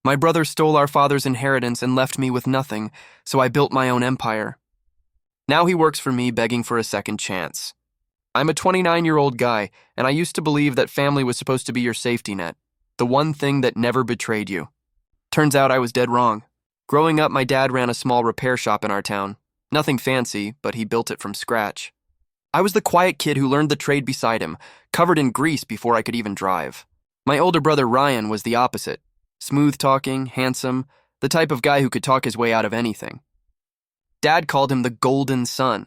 My brother stole our father's inheritance and left me with nothing, so I built my own empire. Now he works for me, begging for a second chance. I'm a 29-year-old guy, and I used to believe that family was supposed to be your safety net, the one thing that never betrayed you. Turns out I was dead wrong. Growing up, my dad ran a small repair shop in our town. Nothing fancy, but he built it from scratch. I was the quiet kid who learned the trade beside him, covered in grease before I could even drive. My older brother Ryan was the opposite. Smooth-talking, handsome, the type of guy who could talk his way out of anything. Dad called him the golden son.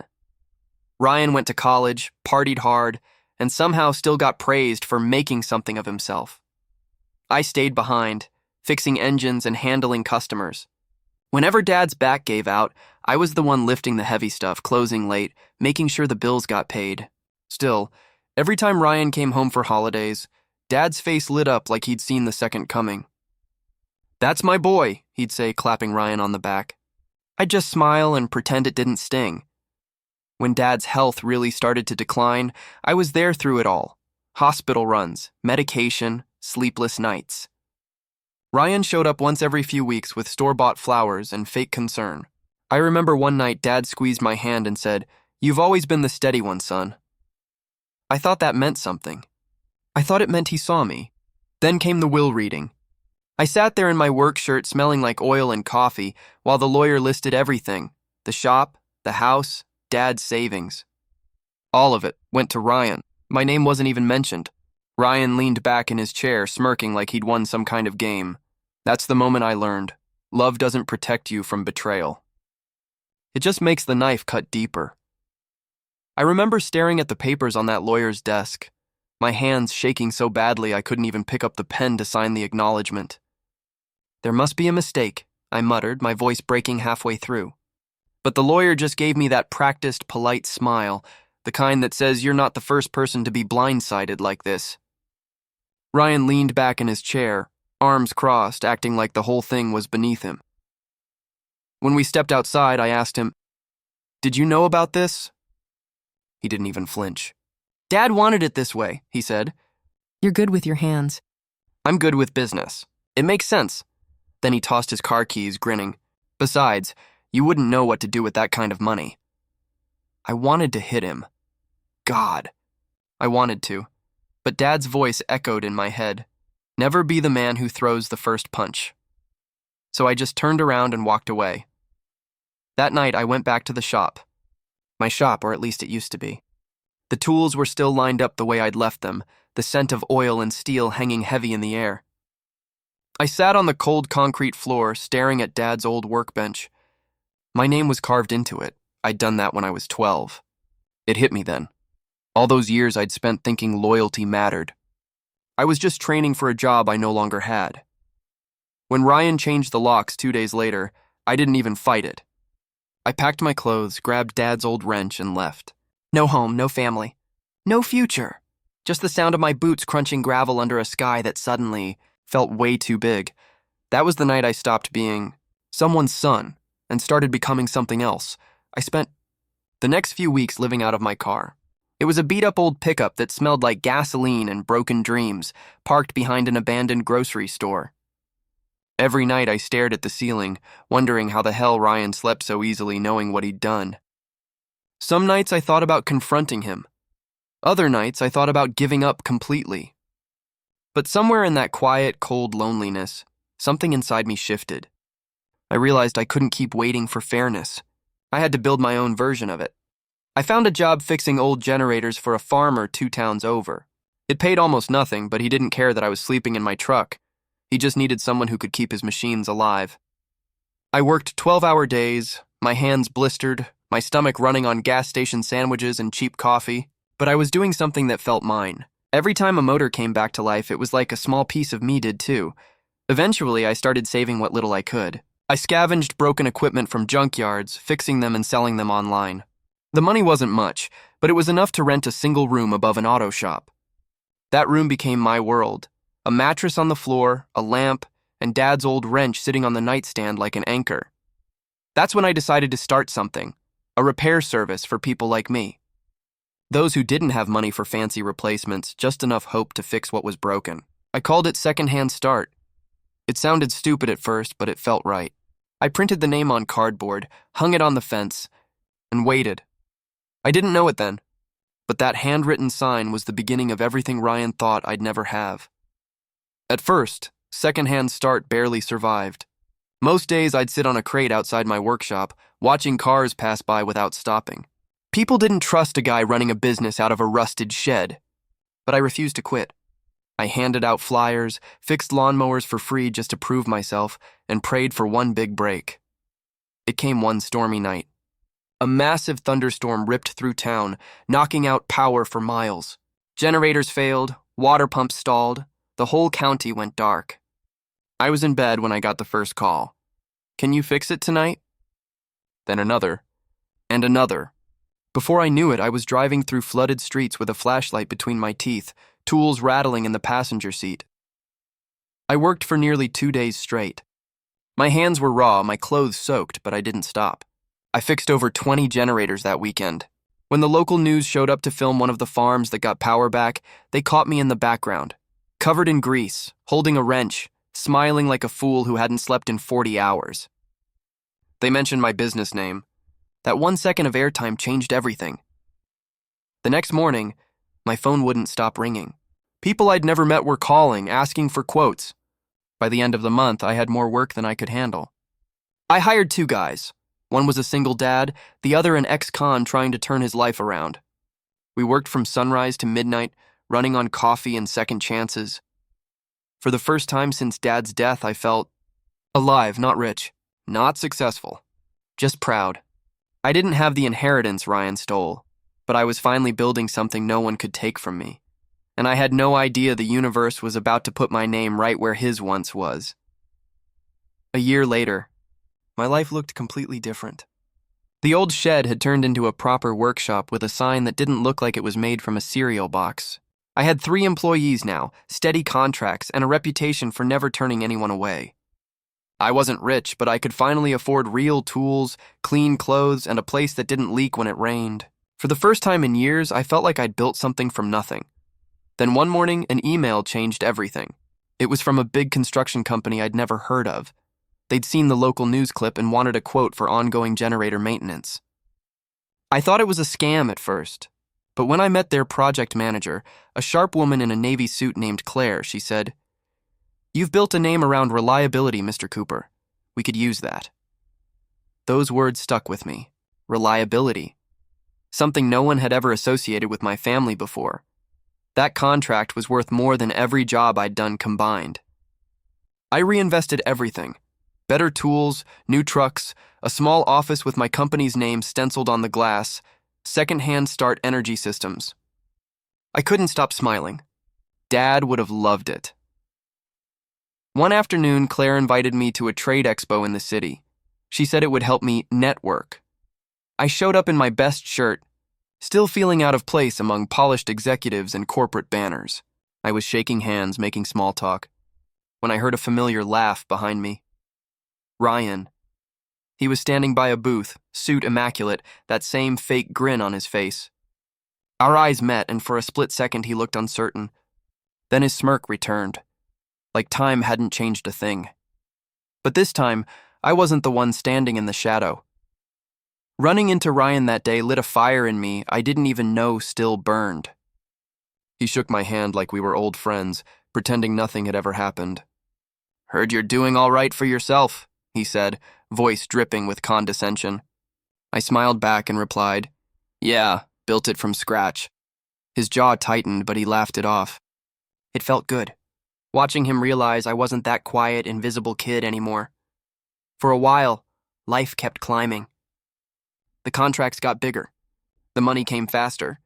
Ryan went to college, partied hard, and somehow still got praised for making something of himself. I stayed behind, fixing engines and handling customers. Whenever Dad's back gave out, I was the one lifting the heavy stuff, closing late, making sure the bills got paid. Still, every time Ryan came home for holidays, Dad's face lit up like he'd seen the second coming. "That's my boy," he'd say, clapping Ryan on the back. I'd just smile and pretend it didn't sting. When Dad's health really started to decline, I was there through it all. Hospital runs, medication, sleepless nights. Ryan showed up once every few weeks with store-bought flowers and fake concern. I remember one night Dad squeezed my hand and said, "You've always been the steady one, son." I thought that meant something. I thought it meant he saw me. Then came the will reading. I sat there in my work shirt smelling like oil and coffee while the lawyer listed everything: the shop, the house, Dad's savings. All of it went to Ryan. My name wasn't even mentioned. Ryan leaned back in his chair, smirking like he'd won some kind of game. That's the moment I learned. Love doesn't protect you from betrayal. It just makes the knife cut deeper. I remember staring at the papers on that lawyer's desk, my hands shaking so badly I couldn't even pick up the pen to sign the acknowledgement. "There must be a mistake," I muttered, my voice breaking halfway through. But the lawyer just gave me that practiced, polite smile, the kind that says you're not the first person to be blindsided like this. Ryan leaned back in his chair, arms crossed, acting like the whole thing was beneath him. When we stepped outside, I asked him, "Did you know about this?" He didn't even flinch. "Dad wanted it this way," he said. You're good with your hands. "I'm good with business. It makes sense." Then he tossed his car keys, grinning. "Besides, you wouldn't know what to do with that kind of money." I wanted to hit him. God. I wanted to. But Dad's voice echoed in my head. Never be the man who throws the first punch. So I just turned around and walked away. That night, I went back to the shop. My shop, or at least it used to be. The tools were still lined up the way I'd left them, the scent of oil and steel hanging heavy in the air. I sat on the cold concrete floor, staring at Dad's old workbench. My name was carved into it. I'd done that when I was 12. It hit me then. All those years I'd spent thinking loyalty mattered. I was just training for a job I no longer had. When Ryan changed the locks 2 days later, I didn't even fight it. I packed my clothes, grabbed Dad's old wrench, and left. No home, no family, no future. Just the sound of my boots crunching gravel under a sky that suddenly felt way too big. That was the night I stopped being someone's son and started becoming something else. I spent the next few weeks living out of my car. It was a beat-up old pickup that smelled like gasoline and broken dreams, parked behind an abandoned grocery store. Every night I stared at the ceiling, wondering how the hell Ryan slept so easily knowing what he'd done. Some nights I thought about confronting him. Other nights I thought about giving up completely. But somewhere in that quiet, cold loneliness, something inside me shifted. I realized I couldn't keep waiting for fairness. I had to build my own version of it. I found a job fixing old generators for a farmer 2 towns over. It paid almost nothing, but he didn't care that I was sleeping in my truck. He just needed someone who could keep his machines alive. I worked 12-hour days, my hands blistered, my stomach running on gas station sandwiches and cheap coffee, but I was doing something that felt mine. Every time a motor came back to life, it was like a small piece of me did too. Eventually, I started saving what little I could. I scavenged broken equipment from junkyards, fixing them and selling them online. The money wasn't much, but it was enough to rent a single room above an auto shop. That room became my world. A mattress on the floor, a lamp, and Dad's old wrench sitting on the nightstand like an anchor. That's when I decided to start something, a repair service for people like me. Those who didn't have money for fancy replacements, just enough hope to fix what was broken. I called it Secondhand Start. It sounded stupid at first, but it felt right. I printed the name on cardboard, hung it on the fence, and waited. I didn't know it then, but that handwritten sign was the beginning of everything Ryan thought I'd never have. At first, secondhand start barely survived. Most days I'd sit on a crate outside my workshop, watching cars pass by without stopping. People didn't trust a guy running a business out of a rusted shed, but I refused to quit. I handed out flyers, fixed lawnmowers for free just to prove myself, and prayed for one big break. It came one stormy night. A massive thunderstorm ripped through town, knocking out power for miles. Generators failed, water pumps stalled, the whole county went dark. I was in bed when I got the first call. "Can you fix it tonight?" Then another, and another. Before I knew it, I was driving through flooded streets with a flashlight between my teeth, tools rattling in the passenger seat. I worked for nearly 2 days straight. My hands were raw, my clothes soaked, but I didn't stop. I fixed over 20 generators that weekend. When the local news showed up to film one of the farms that got power back, they caught me in the background, covered in grease, holding a wrench, smiling like a fool who hadn't slept in 40 hours. They mentioned my business name. That 1 second of airtime changed everything. The next morning, my phone wouldn't stop ringing. People I'd never met were calling, asking for quotes. By the end of the month, I had more work than I could handle. I hired 2 guys. One was a single dad, the other an ex-con trying to turn his life around. We worked from sunrise to midnight, running on coffee and second chances. For the first time since Dad's death, I felt alive, not rich, not successful, just proud. I didn't have the inheritance Ryan stole, but I was finally building something no one could take from me. And I had no idea the universe was about to put my name right where his once was. A year later, my life looked completely different. The old shed had turned into a proper workshop with a sign that didn't look like it was made from a cereal box. I had 3 employees now, steady contracts, and a reputation for never turning anyone away. I wasn't rich, but I could finally afford real tools, clean clothes, and a place that didn't leak when it rained. For the first time in years, I felt like I'd built something from nothing. Then one morning, an email changed everything. It was from a big construction company I'd never heard of. They'd seen the local news clip and wanted a quote for ongoing generator maintenance. I thought it was a scam at first, but when I met their project manager, a sharp woman in a navy suit named Claire, she said, "You've built a name around reliability, Mr. Cooper. We could use that." Those words stuck with me. Reliability. Something no one had ever associated with my family before. That contract was worth more than every job I'd done combined. I reinvested everything. Better tools, new trucks, a small office with my company's name stenciled on the glass, second-hand start energy systems. I couldn't stop smiling. Dad would have loved it. One afternoon, Claire invited me to a trade expo in the city. She said it would help me network. I showed up in my best shirt, still feeling out of place among polished executives and corporate banners. I was shaking hands, making small talk, when I heard a familiar laugh behind me. Ryan. He was standing by a booth, suit immaculate, that same fake grin on his face. Our eyes met, and for a split second he looked uncertain. Then his smirk returned, like time hadn't changed a thing. But this time, I wasn't the one standing in the shadow. Running into Ryan that day lit a fire in me I didn't even know still burned. He shook my hand like we were old friends, pretending nothing had ever happened. "Heard you're doing all right for yourself," he said, voice dripping with condescension. I smiled back and replied, "Yeah, built it from scratch." His jaw tightened, but he laughed it off. It felt good, watching him realize I wasn't that quiet, invisible kid anymore. For a while, life kept climbing. The contracts got bigger. The money came faster.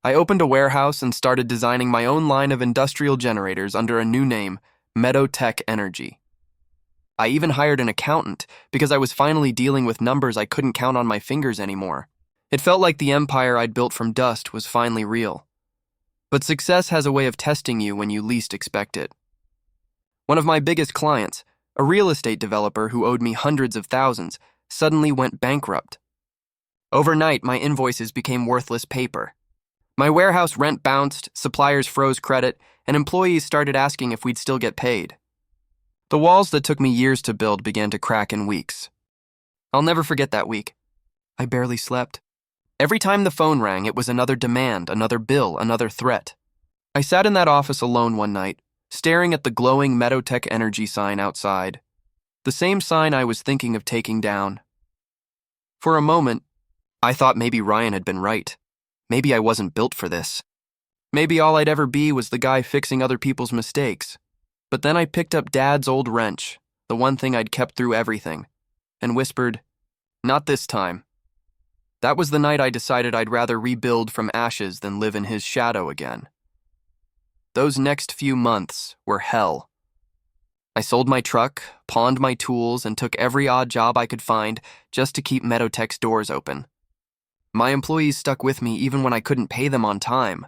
I opened a warehouse and started designing my own line of industrial generators under a new name, Meadow Tech Energy. I even hired an accountant because I was finally dealing with numbers I couldn't count on my fingers anymore. It felt like the empire I'd built from dust was finally real. But success has a way of testing you when you least expect it. One of my biggest clients, a real estate developer who owed me hundreds of thousands, suddenly went bankrupt. Overnight, my invoices became worthless paper. My warehouse rent bounced, suppliers froze credit, and employees started asking if we'd still get paid. The walls that took me years to build began to crack in weeks. I'll never forget that week. I barely slept. Every time the phone rang, it was another demand, another bill, another threat. I sat in that office alone one night, staring at the glowing Medotech Energy sign outside. The same sign I was thinking of taking down. For a moment, I thought maybe Ryan had been right. Maybe I wasn't built for this. Maybe all I'd ever be was the guy fixing other people's mistakes. But then I picked up Dad's old wrench, the one thing I'd kept through everything, and whispered, "Not this time." That was the night I decided I'd rather rebuild from ashes than live in his shadow again. Those next few months were hell. I sold my truck, pawned my tools, and took every odd job I could find just to keep Medotech's doors open. My employees stuck with me even when I couldn't pay them on time.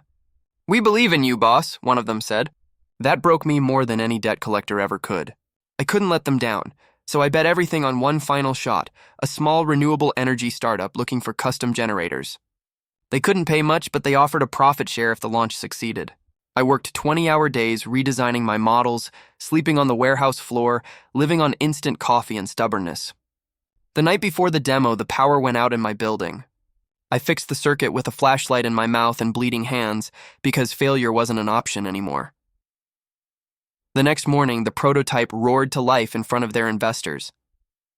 "We believe in you, boss," one of them said. That broke me more than any debt collector ever could. I couldn't let them down, so I bet everything on one final shot, a small renewable energy startup looking for custom generators. They couldn't pay much, but they offered a profit share if the launch succeeded. I worked 20-hour days redesigning my models, sleeping on the warehouse floor, living on instant coffee and stubbornness. The night before the demo, the power went out in my building. I fixed the circuit with a flashlight in my mouth and bleeding hands because failure wasn't an option anymore. The next morning, the prototype roared to life in front of their investors.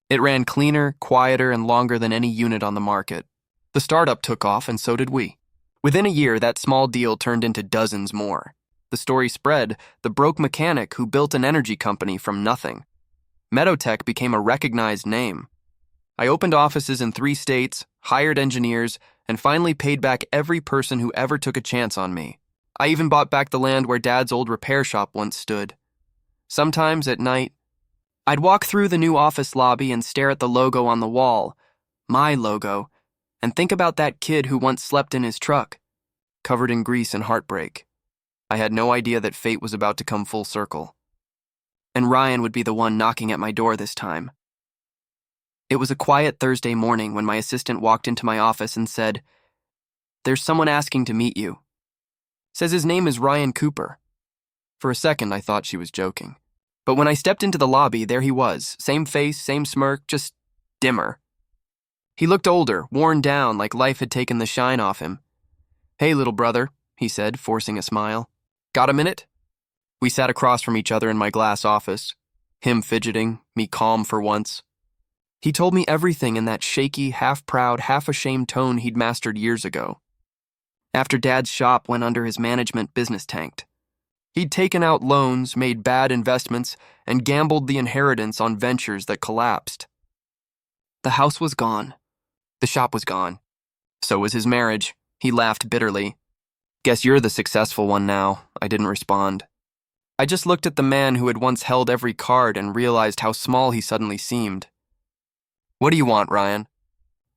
It ran cleaner, quieter, and longer than any unit on the market. The startup took off, and so did we. Within a year, that small deal turned into dozens more. The story spread, the broke mechanic who built an energy company from nothing. Medotech became a recognized name. I opened offices in 3 states, hired engineers, and finally paid back every person who ever took a chance on me. I even bought back the land where Dad's old repair shop once stood. Sometimes at night, I'd walk through the new office lobby and stare at the logo on the wall, my logo, and think about that kid who once slept in his truck, covered in grease and heartbreak. I had no idea that fate was about to come full circle. And Ryan would be the one knocking at my door this time. It was a quiet Thursday morning when my assistant walked into my office and said, "There's someone asking to meet you. Says his name is Ryan Cooper." For a second, I thought she was joking. But when I stepped into the lobby, there he was, same face, same smirk, just dimmer. He looked older, worn down, like life had taken the shine off him. "Hey, little brother," he said, forcing a smile. "Got a minute?" We sat across from each other in my glass office, him fidgeting, me calm for once. He told me everything in that shaky, half-proud, half-ashamed tone he'd mastered years ago. After Dad's shop went under, his management business tanked. He'd taken out loans, made bad investments, and gambled the inheritance on ventures that collapsed. The house was gone. The shop was gone. So was his marriage. He laughed bitterly. "Guess you're the successful one now," I didn't respond. I just looked at the man who had once held every card and realized how small he suddenly seemed. "What do you want, Ryan?"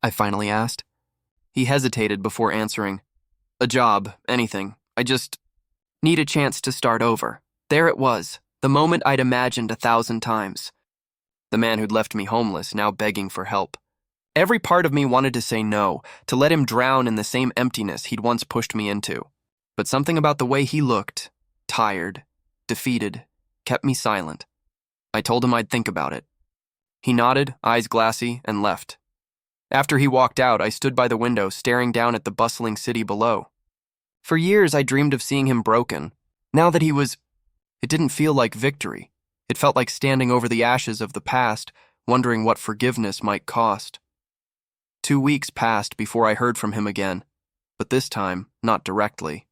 I finally asked. He hesitated before answering. "A job, anything. I just need a chance to start over." There it was, the moment I'd imagined 1,000 times. The man who'd left me homeless, now begging for help. Every part of me wanted to say no, to let him drown in the same emptiness he'd once pushed me into. But something about the way he looked, tired, defeated, kept me silent. I told him I'd think about it. He nodded, eyes glassy, and left. After he walked out, I stood by the window, staring down at the bustling city below. For years, I dreamed of seeing him broken. Now that he was, it didn't feel like victory. It felt like standing over the ashes of the past, wondering what forgiveness might cost. 2 weeks passed before I heard from him again, but this time, not directly.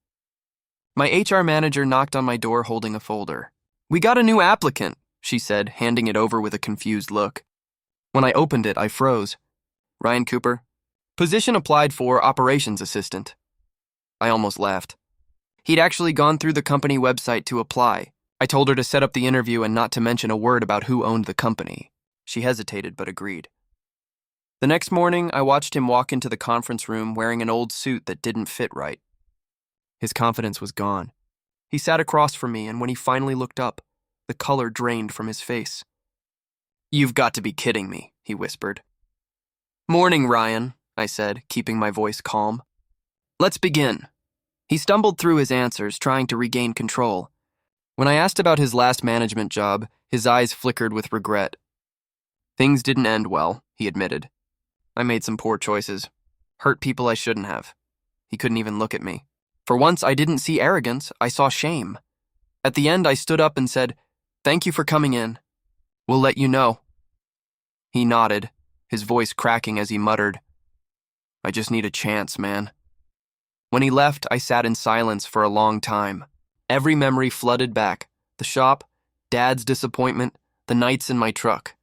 My HR manager knocked on my door holding a folder. "We got a new applicant," she said, handing it over with a confused look. When I opened it, I froze. "Ryan Cooper. Position applied for operations assistant." I almost laughed. He'd actually gone through the company website to apply. I told her to set up the interview and not to mention a word about who owned the company. She hesitated but agreed. The next morning, I watched him walk into the conference room wearing an old suit that didn't fit right. His confidence was gone. He sat across from me, and when he finally looked up, the color drained from his face. "You've got to be kidding me," he whispered. "Morning, Ryan," I said, keeping my voice calm. "Let's begin." He stumbled through his answers, trying to regain control. When I asked about his last management job, His eyes flickered with regret. Things didn't end well, he admitted. I made some poor choices. Hurt people I shouldn't have. He couldn't even look at me. For once, I didn't see arrogance, I saw shame. At the end, I stood up and said, "Thank you for coming in. We'll let you know." He nodded, his voice cracking as he muttered, "I just need a chance, man." When he left, I sat in silence for a long time. Every memory flooded back. The shop, Dad's disappointment, the nights in my truck.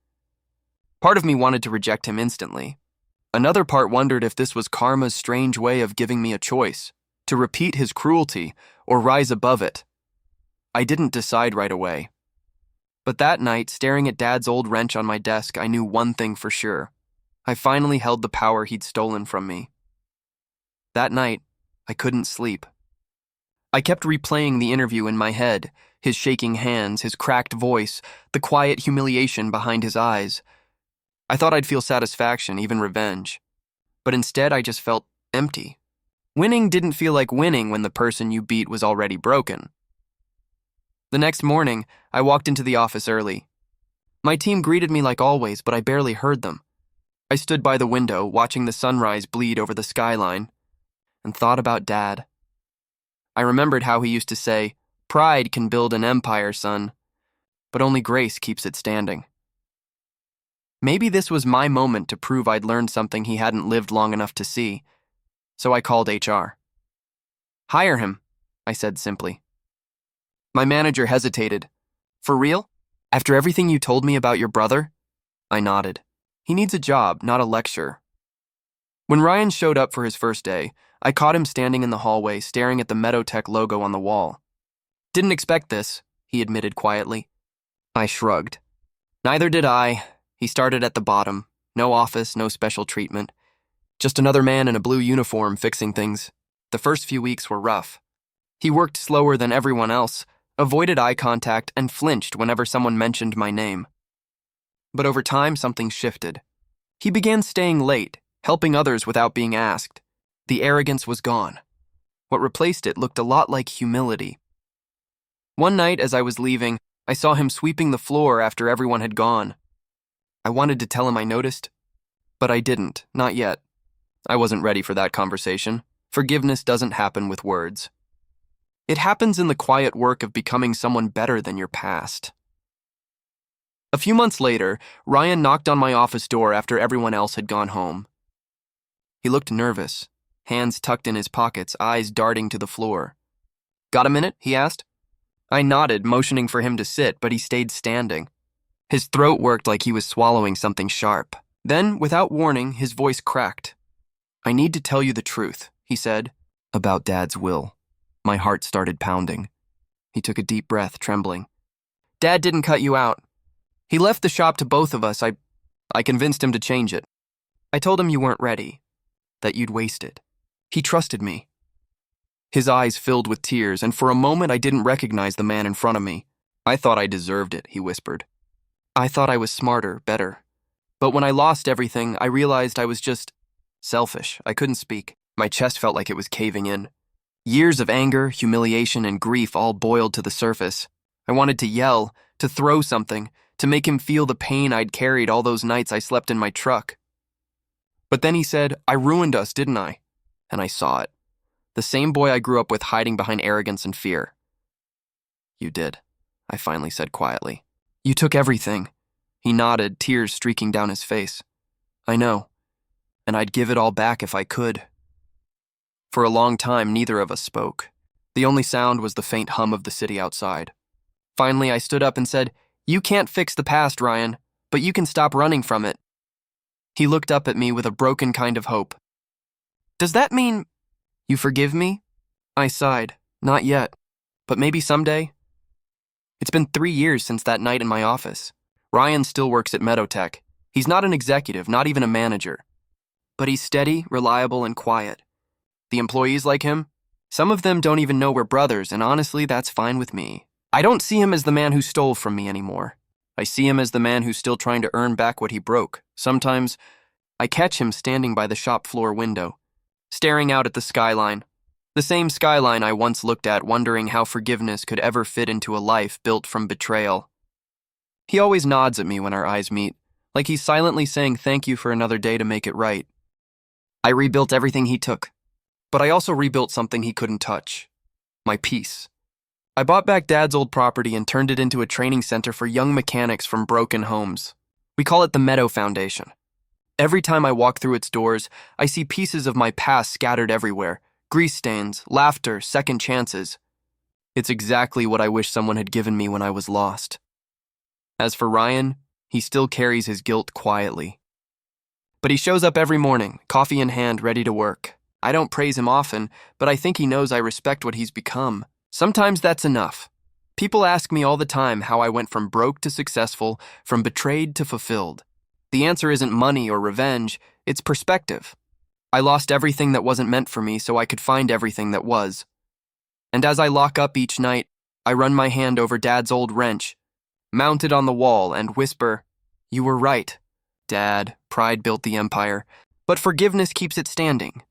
Part of me wanted to reject him instantly. Another part wondered if this was karma's strange way of giving me a choice, to repeat his cruelty or rise above it. I didn't decide right away. But that night, staring at Dad's old wrench on my desk, I knew one thing for sure. I finally held the power he'd stolen from me. That night, I couldn't sleep. I kept replaying the interview in my head, his shaking hands, his cracked voice, the quiet humiliation behind his eyes. I thought I'd feel satisfaction, even revenge. But instead, I just felt empty. Winning didn't feel like winning when the person you beat was already broken. The next morning, I walked into the office early. My team greeted me like always, but I barely heard them. I stood by the window, watching the sunrise bleed over the skyline, and thought about Dad. I remembered how he used to say, "Pride can build an empire, son, but only grace keeps it standing." Maybe this was my moment to prove I'd learned something he hadn't lived long enough to see, so I called HR. "Hire him," I said simply. My manager hesitated. "For real? After everything you told me about your brother?" I nodded. "He needs a job, not a lecture." When Ryan showed up for his first day, I caught him standing in the hallway, staring at the Medotech logo on the wall. "Didn't expect this," he admitted quietly. I shrugged. "Neither did I." He started at the bottom. No office, no special treatment. Just another man in a blue uniform fixing things. The first few weeks were rough. He worked slower than everyone else, avoided eye contact, and flinched whenever someone mentioned my name. But over time, something shifted. He began staying late, helping others without being asked. The arrogance was gone. What replaced it looked a lot like humility. One night, as I was leaving, I saw him sweeping the floor after everyone had gone. I wanted to tell him I noticed, but I didn't, not yet. I wasn't ready for that conversation. Forgiveness doesn't happen with words. It happens in the quiet work of becoming someone better than your past. A few months later, Ryan knocked on my office door after everyone else had gone home. He looked nervous, hands tucked in his pockets, eyes darting to the floor. "Got a minute?" he asked. I nodded, motioning for him to sit, but he stayed standing. His throat worked like he was swallowing something sharp. Then, without warning, his voice cracked. "I need to tell you the truth," he said, "about Dad's will." My heart started pounding. He took a deep breath, trembling. "Dad didn't cut you out. He left the shop to both of us. I convinced him to change it. I told him you weren't ready, that you'd wasted. He trusted me." His eyes filled with tears, and for a moment I didn't recognize the man in front of me. "I thought I deserved it," he whispered. "I thought I was smarter, better. But when I lost everything, I realized I was just selfish." I couldn't speak. My chest felt like it was caving in. Years of anger, humiliation, and grief all boiled to the surface. I wanted to yell, to throw something, to make him feel the pain I'd carried all those nights I slept in my truck. But then he said, "I ruined us, didn't I?" And I saw it. The same boy I grew up with hiding behind arrogance and fear. "You did," I finally said quietly. "You took everything." He nodded, tears streaking down his face. "I know, and I'd give it all back if I could." For a long time, neither of us spoke. The only sound was the faint hum of the city outside. Finally, I stood up and said, "You can't fix the past, Ryan, but you can stop running from it." He looked up at me with a broken kind of hope. "Does that mean you forgive me?" I sighed. "Not yet, but maybe someday." It's been 3 years since that night in my office. Ryan still works at Medotech. He's not an executive, not even a manager. But he's steady, reliable, and quiet. The employees like him, some of them don't even know we're brothers, and honestly, that's fine with me. I don't see him as the man who stole from me anymore. I see him as the man who's still trying to earn back what he broke. Sometimes, I catch him standing by the shop floor window, staring out at the skyline. The same skyline I once looked at, wondering how forgiveness could ever fit into a life built from betrayal. He always nods at me when our eyes meet, like he's silently saying thank you for another day to make it right. I rebuilt everything he took, but I also rebuilt something he couldn't touch: my peace. I bought back Dad's old property and turned it into a training center for young mechanics from broken homes. We call it the Meadow Foundation. Every time I walk through its doors, I see pieces of my past scattered everywhere: grease stains, laughter, second chances. It's exactly what I wish someone had given me when I was lost. As for Ryan, he still carries his guilt quietly. But he shows up every morning, coffee in hand, ready to work. I don't praise him often, but I think he knows I respect what he's become. Sometimes that's enough. People ask me all the time how I went from broke to successful, from betrayed to fulfilled. The answer isn't money or revenge, it's perspective. I lost everything that wasn't meant for me so I could find everything that was. And as I lock up each night, I run my hand over Dad's old wrench, mount it on the wall, and whisper, "You were right, Dad. Pride built the empire, but forgiveness keeps it standing."